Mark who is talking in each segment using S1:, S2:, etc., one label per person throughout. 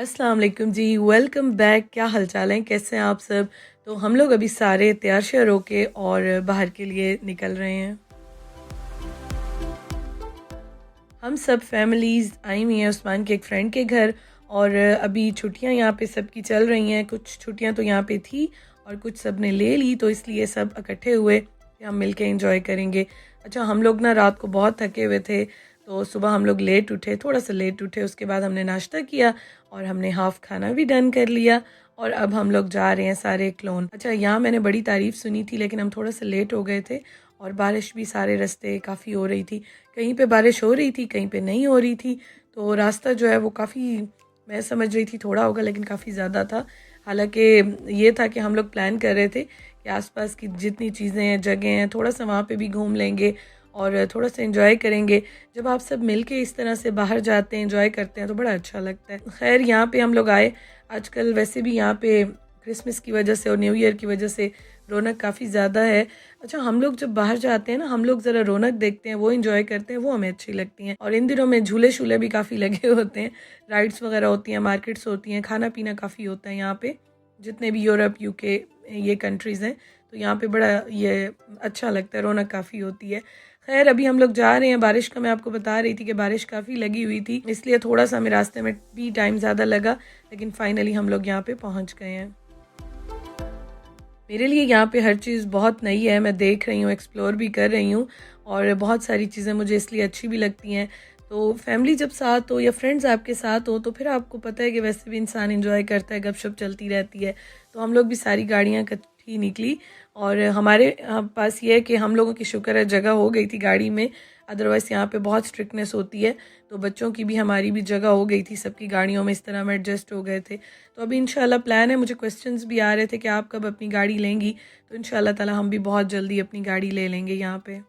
S1: अस्सलाम वालेकुम जी, welcome back. क्या हालचाल हैं, कैसे हैं आप सब। तो हम लोग अभी सारे तैयार श्यार होके और बाहर के लिए निकल रहे हैं। हम सब फैमिलीज़ आई हुई हैं उस्मान के एक फ्रेंड के घर। और अभी छुट्टियां यहाँ पे सबकी चल रही हैं। कुछ छुट्टियां तो यहाँ पे थी और कुछ सब ने ले ली, तो इसलिए सब इकट्ठे हुए कि हम मिलके एंजॉय करेंगे। अच्छा, हम लोग ना रात को बहुत थके हुए थे, तो सुबह हम लोग लेट उठे, थोड़ा सा लेट उठे। उसके बाद हमने नाश्ता किया और हमने हाफ़ खाना भी डन कर लिया। और अब हम लोग जा रहे हैं सारे क्लोन। अच्छा, यहाँ मैंने बड़ी तारीफ़ सुनी थी, लेकिन हम थोड़ा सा लेट हो गए थे और बारिश भी सारे रास्ते काफ़ी हो रही थी। कहीं पे बारिश हो रही थी, कहीं पे नहीं हो रही थी। तो रास्ता जो है वो काफ़ी, मैं समझ रही थी थोड़ा होगा, लेकिन काफ़ी ज़्यादा था। हालांकि ये था कि हम लोग प्लान कर रहे थे कि आसपास की जितनी चीज़ें हैं, जगह हैं, थोड़ा सा वहाँ पे भी घूम लेंगे और थोड़ा सा एंजॉय करेंगे। जब आप सब मिलके इस तरह से बाहर जाते हैं, एंजॉय करते हैं, तो बड़ा अच्छा लगता है। खैर, यहाँ पे हम लोग आए। आजकल वैसे भी यहाँ पे क्रिसमस की वजह से और न्यू ईयर की वजह से रौनक काफ़ी ज़्यादा है। अच्छा, हम लोग जब बाहर जाते हैं ना, हम लोग ज़रा रौनक देखते हैं, वो एंजॉय करते हैं, वो हमें अच्छी लगती हैं। और इन दिनों में झूले शूले भी काफ़ी लगे होते हैं, राइड्स वगैरह होती हैं, मार्केट्स होती हैं, खाना पीना काफ़ी होता है यहाँ पे। जितने भी यूरोप, यूके, ये कंट्रीज़ हैं, तो यहाँ पे बड़ा ये अच्छा लगता है, रौनक काफ़ी होती है। खैर, अभी हम लोग जा रहे हैं। बारिश का मैं आपको बता रही थी कि बारिश काफ़ी लगी हुई थी, इसलिए थोड़ा सा हमें रास्ते में भी टाइम ज़्यादा लगा, लेकिन फाइनली हम लोग यहाँ पे पहुँच गए हैं। मेरे लिए यहाँ पे हर चीज़ बहुत नई है, मैं देख रही हूँ, एक्सप्लोर भी कर रही हूँ और बहुत सारी चीज़ें मुझे इसलिए अच्छी भी लगती हैं। तो फैमिली जब साथ हो या फ्रेंड्स आपके साथ हो, तो फिर आपको पता है कि वैसे भी इंसान एंजॉय करता है, गपशप चलती रहती है। तो हम लोग भी सारी गाड़ियाँ इकट्ठी निकली और हमारे पास ये है कि हम लोगों की शुक्र है जगह हो गई थी गाड़ी में। अदरवाइज़ यहाँ पे बहुत स्ट्रिक्टनेस होती है, तो बच्चों की भी, हमारी भी जगह हो गई थी सबकी गाड़ियों में, इस तरह हम एडजस्ट हो गए थे। तो अभी इंशाल्लाह प्लान है, मुझे क्वेश्चंस भी आ रहे थे कि आप कब अपनी गाड़ी लेंगी, तो इंशाल्लाह ताला हम भी बहुत जल्दी अपनी गाड़ी ले लेंगे यहाँ पे।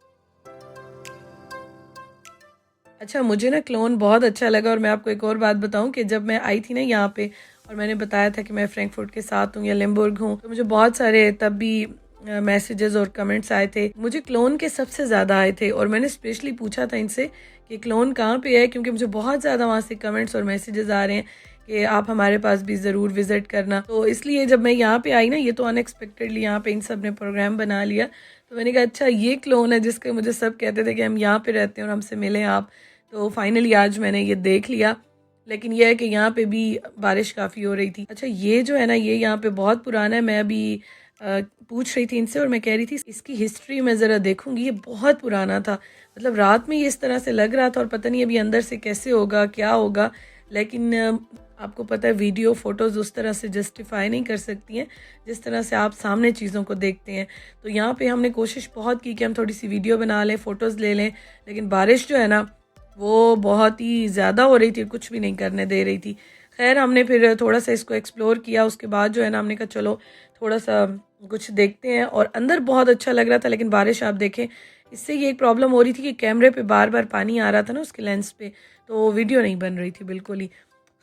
S1: अच्छा, मुझे ना क्लोन बहुत अच्छा लगा। और मैं आपको एक और बात बताऊं कि जब मैं आई थी ना यहाँ पे और मैंने बताया था कि मैं फ्रैंकफर्ट के साथ हूँ या लिम्बर्ग हूँ, तो मुझे बहुत सारे तब भी मैसेजेस और कमेंट्स आए थे। मुझे क्लोन के सबसे ज़्यादा आए थे और मैंने स्पेशली पूछा था इनसे कि क्लोन कहाँ पे है, क्योंकि मुझे बहुत ज़्यादा वहाँ से कमेंट्स और मैसेजेस आ रहे हैं कि आप हमारे पास भी ज़रूर विज़िट करना। तो इसलिए जब मैं यहाँ पे आई ना, ये तो अनएक्सपेक्टेडली यहाँ पे इन सब ने प्रोग्राम बना लिया, तो मैंने कहा अच्छा ये क्लोन है जिसके मुझे सब कहते थे कि हम यहाँ पे रहते हैं और हमसे मिलें आप। तो फाइनली आज मैंने ये देख लिया। लेकिन यह है कि यहाँ पे भी बारिश काफ़ी हो रही थी। अच्छा, ये जो है ना, ये यहाँ पे बहुत पुराना है। मैं अभी पूछ रही थी इनसे और मैं कह रही थी इसकी हिस्ट्री में ज़रा देखूंगी, ये बहुत पुराना था। मतलब रात में ये इस तरह से लग रहा था और पता नहीं अभी अंदर से कैसे होगा, क्या होगा। लेकिन आपको पता है वीडियो फ़ोटोज़ उस तरह से जस्टिफाई नहीं कर सकती हैं जिस तरह से आप सामने चीज़ों को देखते हैं। तो यहाँ पे हमने कोशिश बहुत की कि हम थोड़ी सी वीडियो बना लें, फ़ोटोज़ ले लें, लेकिन बारिश जो है ना वो बहुत ही ज़्यादा हो रही थी, कुछ भी नहीं करने दे रही थी। खैर, हमने फिर थोड़ा सा इसको एक्सप्लोर किया। उसके बाद जो है ना, हमने कहा चलो थोड़ा सा कुछ देखते हैं। और अंदर बहुत अच्छा लग रहा था, लेकिन बारिश आप देखें, इससे ये एक प्रॉब्लम हो रही थी कि कैमरे पे बार बार पानी आ रहा था ना उसके लेंस पे, तो वीडियो नहीं बन रही थी बिल्कुल ही।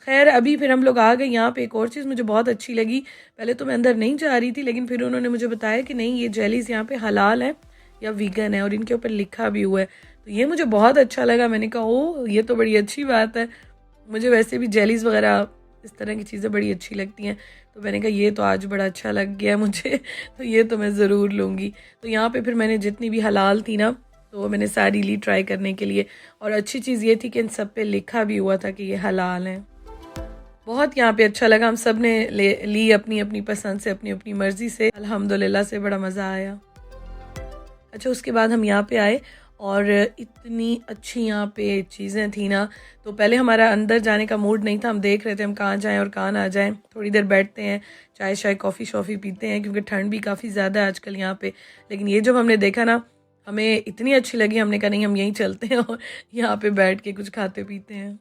S1: खैर, अभी फिर हम लोग आ गए यहाँ पे। एक और चीज़ मुझे बहुत अच्छी लगी, पहले तो मैं अंदर नहीं जा रही थी, लेकिन फिर उन्होंने मुझे बताया कि नहीं, ये जेलीज़ यहाँ पे हलाल है या वीगन है और इनके ऊपर लिखा भी हुआ है। तो ये मुझे बहुत अच्छा लगा। मैंने कहा ओ, ये तो बड़ी अच्छी बात है। मुझे वैसे भी जेलीज़ वगैरह इस तरह की चीज़ें बड़ी अच्छी लगती हैं, तो मैंने कहा ये तो आज बड़ा अच्छा लग गया मुझे तो ये तो मैं ज़रूर लूँगी। तो यहाँ पे फिर मैंने जितनी भी हलाल थी ना, तो मैंने सारी ली ट्राई करने के लिए। और अच्छी चीज़ ये थी कि इन सब पे लिखा भी हुआ था कि ये हलाल है। बहुत यहाँ पे अच्छा लगा। हम सब ने ले ली अपनी अपनी पसंद से, अपनी अपनी मर्ज़ी से। अल्हम्दुलिल्लाह से बड़ा मज़ा आया। अच्छा, उसके बाद हम यहाँ पे आए और इतनी अच्छी यहाँ पे चीज़ें थी ना, तो पहले हमारा अंदर जाने का मूड नहीं था। हम देख रहे थे हम कहाँ जाएं और कहाँ ना जाएं। थोड़ी देर बैठते हैं, चाय शाय कॉफ़ी शॉफ़ी पीते हैं, क्योंकि ठंड भी काफ़ी ज़्यादा है आजकल यहाँ पे। लेकिन ये जब हमने देखा ना, हमें इतनी अच्छी लगी, हमने कहा नहीं, हम यहीं चलते हैं और यहाँ पे बैठ के कुछ खाते पीते हैं।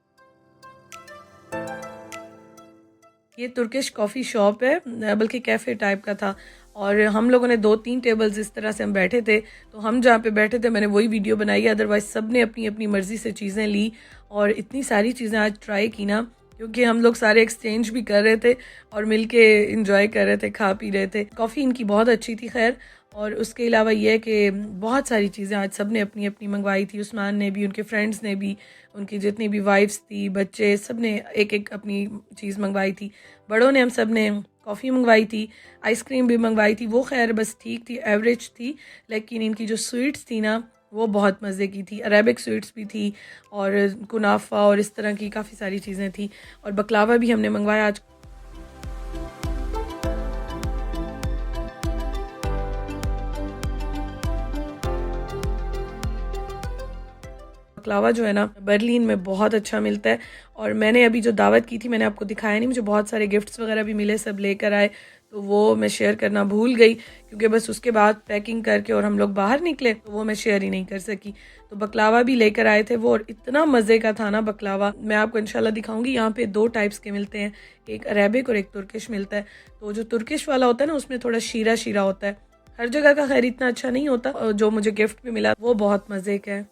S1: ये तुर्किश कॉफ़ी शॉप है, बल्कि कैफ़े टाइप का था। और हम लोगों ने 2-3 टेबल्स इस तरह से हम बैठे थे, तो हम जहाँ पे बैठे थे मैंने वही वीडियो बनाई है। अदरवाइज़ सब ने अपनी अपनी मर्ज़ी से चीज़ें ली और इतनी सारी चीज़ें आज ट्राई की ना, क्योंकि हम लोग सारे एक्सचेंज भी कर रहे थे और मिल के इंजॉय कर रहे थे, खा पी रहे थे। कॉफ़ी इनकी बहुत अच्छी थी। खैर, और उसके अलावा ये है कि बहुत सारी चीज़ें आज सब ने अपनी अपनी मंगवाई थी। उस्मान ने भी, उनके फ्रेंड्स ने भी, उनकी जितनी भी वाइफ्स थी, बच्चे, सब ने एक एक अपनी चीज़ मंगवाई थी। बड़ों ने, हम सब ने कॉफ़ी मंगवाई थी, आइसक्रीम भी मंगवाई थी। वो खैर बस ठीक थी, एवरेज थी, लेकिन इनकी जो स्वीट्स थी ना वो बहुत मज़े की थी। अरेबिक स्वीट्स भी थी और कुनाफा और इस तरह की काफ़ी सारी चीज़ें थी, और बकलावा भी हमने मंगवाया आज। बकलावा जो है ना बर्लिन में बहुत अच्छा मिलता है, और मैंने अभी जो दावत की थी मैंने आपको दिखाया नहीं, मुझे बहुत सारे गिफ्ट्स वगैरह भी मिले, सब लेकर आए, तो वो मैं शेयर करना भूल गई क्योंकि बस उसके बाद पैकिंग करके और हम लोग बाहर निकले तो वो मैं शेयर ही नहीं कर सकी। तो बकलावा भी लेकर आए थे वो, और इतना मज़े का था ना बकलावा, मैं आपको इंशाल्लाह दिखाऊंगी। यहाँ पे 2 टाइप्स के मिलते हैं, एक अरेबिक और एक तुर्किश मिलता है। तो जो तुर्किश वाला होता है ना उसमें थोड़ा शीरा शीरा होता है, हर जगह का खैर इतना अच्छा नहीं होता, और जो मुझे गिफ्ट में मिला वो बहुत मज़े का है।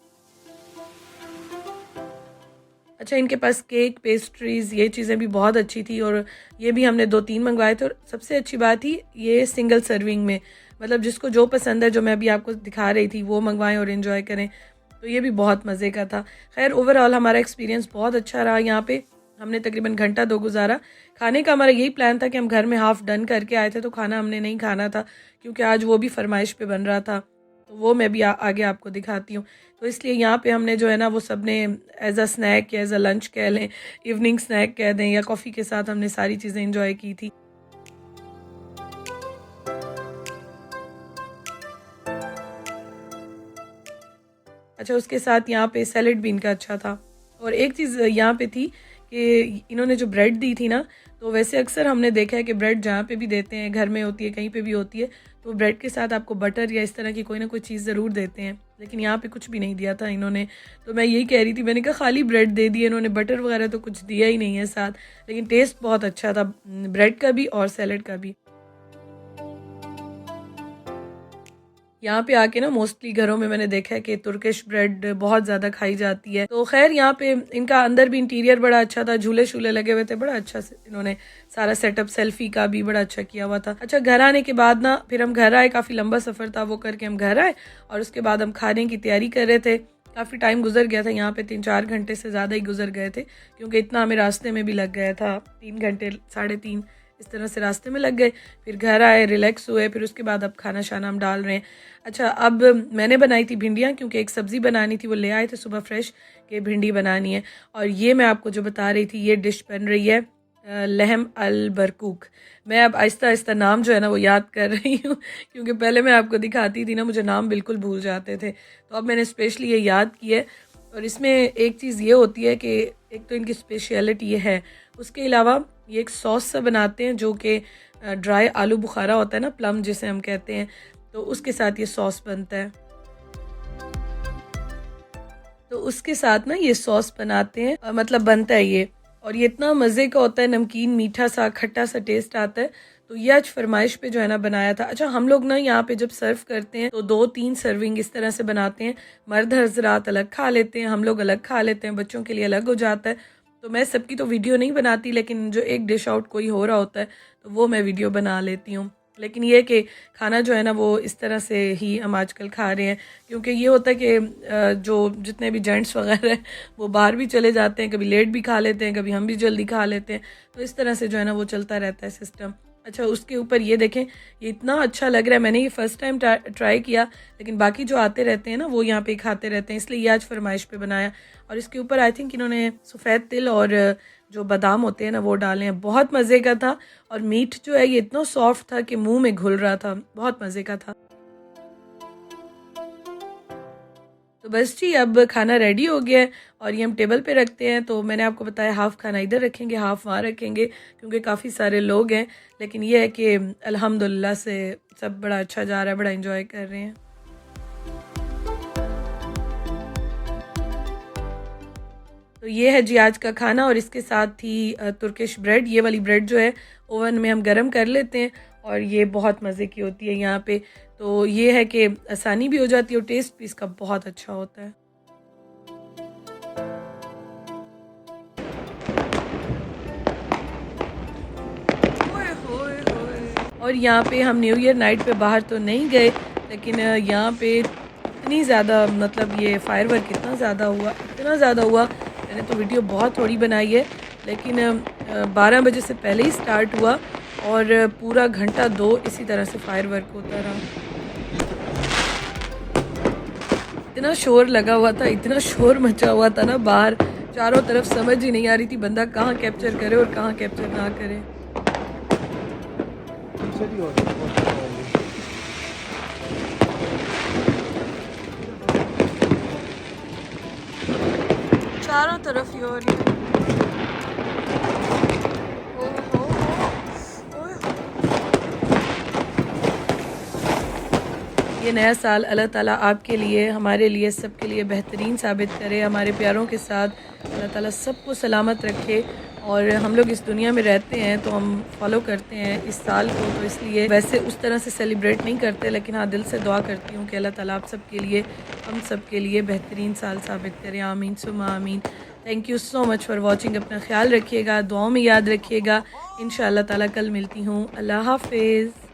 S1: अच्छा, इनके पास केक, पेस्ट्रीज़, ये चीज़ें भी बहुत अच्छी थी, और ये भी हमने 2-3 मंगवाए थे। और सबसे अच्छी बात थी ये सिंगल सर्विंग में, मतलब जिसको जो पसंद है, जो मैं अभी आपको दिखा रही थी, वो मंगवाएं और इन्जॉय करें। तो ये भी बहुत मज़े का था। खैर ओवरऑल हमारा एक्सपीरियंस बहुत अच्छा रहा यहाँ पे। हमने तकरीबन घंटा 2 गुजारा। खाने का हमारा यही प्लान था कि हम घर में हाफ़ डन करके आए थे, तो खाना हमने नहीं खाना था क्योंकि आज वो भी फरमाइश पे बन रहा था, तो वो मैं भी आगे आपको दिखाती हूँ। तो इसलिए यहाँ पे हमने जो है ना वो सब ने एज अ स्नैक या एज अ लंच कह लें, इवनिंग स्नैक कह दें, या कॉफ़ी के साथ हमने सारी चीज़ें इंजॉय की थी। अच्छा, उसके साथ यहाँ पे सैलेड भी इनका अच्छा था। और एक चीज़ यहाँ पे थी कि इन्होंने जो ब्रेड दी थी ना, तो वैसे अक्सर हमने देखा है कि ब्रेड जहाँ पे भी देते हैं, घर में होती है, कहीं पे भी होती है, तो ब्रेड के साथ आपको बटर या इस तरह की कोई ना कोई चीज़ ज़रूर देते हैं, लेकिन यहाँ पे कुछ भी नहीं दिया था इन्होंने। तो मैं यही कह रही थी, मैंने कहा खाली ब्रेड दे दिए इन्होंने, बटर वगैरह तो कुछ दिया ही नहीं है साथ, लेकिन टेस्ट बहुत अच्छा था ब्रेड का भी और सैलेड का भी। यहाँ पे आके ना मोस्टली घरों में मैंने देखा है कि तुर्किश ब्रेड बहुत ज़्यादा खाई जाती है। तो खैर यहाँ पे इनका अंदर भी इंटीरियर बड़ा अच्छा था, झूले शूले लगे हुए थे, बड़ा अच्छा से इन्होंने सारा सेटअप सेल्फी का भी बड़ा अच्छा किया हुआ था। अच्छा, घर आने के बाद ना फिर हम घर आए, काफ़ी लंबा सफ़र था वो करके हम घर आए, और उसके बाद हम खाने की तैयारी कर रहे थे। काफ़ी टाइम गुजर गया था यहाँ पे, 3-4 घंटे से ज़्यादा ही गुजर गए थे, क्योंकि इतना हमें रास्ते में भी लग गया था, 3 घंटे 3.5 इस तरह से रास्ते में लग गए। फिर घर आए, रिलैक्स हुए, फिर उसके बाद अब खाना शाना हम डाल रहे हैं। अच्छा, अब मैंने बनाई थी भिंडियाँ, क्योंकि एक सब्ज़ी बनानी थी, वो ले आए थे सुबह फ्रेश कि भिंडी बनानी है। और ये मैं आपको जो बता रही थी, ये डिश बन रही है लहम अल बरकूक। मैं अब आहिस्ता आहिस्ता नाम जो है ना वो याद कर रही हूँ क्योंकि पहले मैं आपको दिखाती थी ना, मुझे नाम बिल्कुल भूल जाते थे, तो अब मैंने स्पेशली ये याद किया है। और इसमें एक चीज़ ये होती है कि एक तो इनकी स्पेशलिटी ये है, उसके अलावा ये एक सॉस सा बनाते हैं जो कि ड्राई आलू बुखारा होता है ना, प्लम जिसे हम कहते हैं, तो उसके साथ ये सॉस बनता है। तो उसके साथ ना ये सॉस बनाते हैं, मतलब बनता है ये, और ये इतना मज़े का होता है, नमकीन मीठा सा खट्टा सा टेस्ट आता है। तो ये आज फरमाइश पे जो है ना बनाया था। अच्छा, हम लोग ना यहाँ पे जब सर्व करते हैं तो 2-3 सर्विंग इस तरह से बनाते हैं, मर्द हजरात अलग खा लेते हैं, हम लोग अलग खा लेते हैं, बच्चों के लिए अलग हो जाता है। तो मैं सबकी तो वीडियो नहीं बनाती, लेकिन जो एक डिश आउट कोई हो रहा होता है तो वो मैं वीडियो बना लेती हूँ। लेकिन ये कि खाना जो है ना वो इस तरह से ही हम आजकल खा रहे हैं, क्योंकि ये होता है कि जो जितने भी जेंट्स वगैरह हैं वो बाहर भी चले जाते हैं, कभी लेट भी खा लेते हैं, कभी हम भी जल्दी खा लेते हैं, तो इस तरह से जो है ना वो चलता रहता है सिस्टम। अच्छा, उसके ऊपर ये देखें, ये इतना अच्छा लग रहा है, मैंने ये फ़र्स्ट टाइम ट्राई किया, लेकिन बाकी जो आते रहते हैं ना वो यहाँ पे खाते रहते हैं, इसलिए ये आज फरमाइश पे बनाया। और इसके ऊपर आई थिंक इन्होंने सफ़ेद तिल और जो बादाम होते हैं ना वो डाले हैं, बहुत मज़े का था। और मीट जो है ये इतना सॉफ्ट था कि मुंह में घुल रहा था, बहुत मज़े का था। तो बस जी, अब खाना रेडी हो गया है और ये हम टेबल पे रखते हैं। तो मैंने आपको बताया हाफ़ खाना इधर रखेंगे, हाफ़ वहाँ रखेंगे, क्योंकि काफ़ी सारे लोग हैं। लेकिन ये है कि अल्हम्दुलिल्लाह से सब बड़ा अच्छा जा रहा है, बड़ा इंजॉय कर रहे हैं। तो ये है जी आज का खाना, और इसके साथ ही तुर्किश ब्रेड, ये वाली ब्रेड जो है ओवन में हम गरम कर लेते हैं, और ये बहुत मज़े की होती है यहाँ पे। तो ये है कि आसानी भी हो जाती है और टेस्ट भी इसका बहुत अच्छा होता है। ओए होए होए। और यहाँ पे हम न्यू ईयर नाइट पे बाहर तो नहीं गए, लेकिन यहाँ पे इतनी ज़्यादा मतलब ये फायरवर्क इतना ज़्यादा हुआ, इतना ज़्यादा हुआ। मैंने तो वीडियो बहुत थोड़ी बनाई है, लेकिन 12 बजे से पहले ही स्टार्ट हुआ और पूरा घंटा 2 इसी तरह से फायरवर्क होता रहा। इतना शोर लगा हुआ था, इतना शोर मचा हुआ था ना बाहर, चारों तरफ समझ ही नहीं आ रही थी बंदा कहाँ कैप्चर करे और कहाँ कैप्चर ना करे। चारों तरफ ही हो रही है। ये नया साल अल्लाह ताला आपके लिए, हमारे लिए, सबके लिए बेहतरीन साबित करे। हमारे प्यारों के साथ अल्लाह ताला सबको सलामत रखे। और हम लोग इस दुनिया में रहते हैं तो हम फॉलो करते हैं इस साल को, तो इसलिए वैसे उस तरह से सेलिब्रेट नहीं करते, लेकिन हाँ दिल से दुआ करती हूँ कि अल्लाह ताला आप सबके लिए, हम सब के लिए बेहतरीन साल साबित करे। आमीन सुम्मा आमीन। Thank you so much for watching. अपना ख्याल रखिएगा, दुआओं में याद रखिएगा। इंशाअल्लाह ताला कल मिलती हूँ। अल्लाह हाफिज़।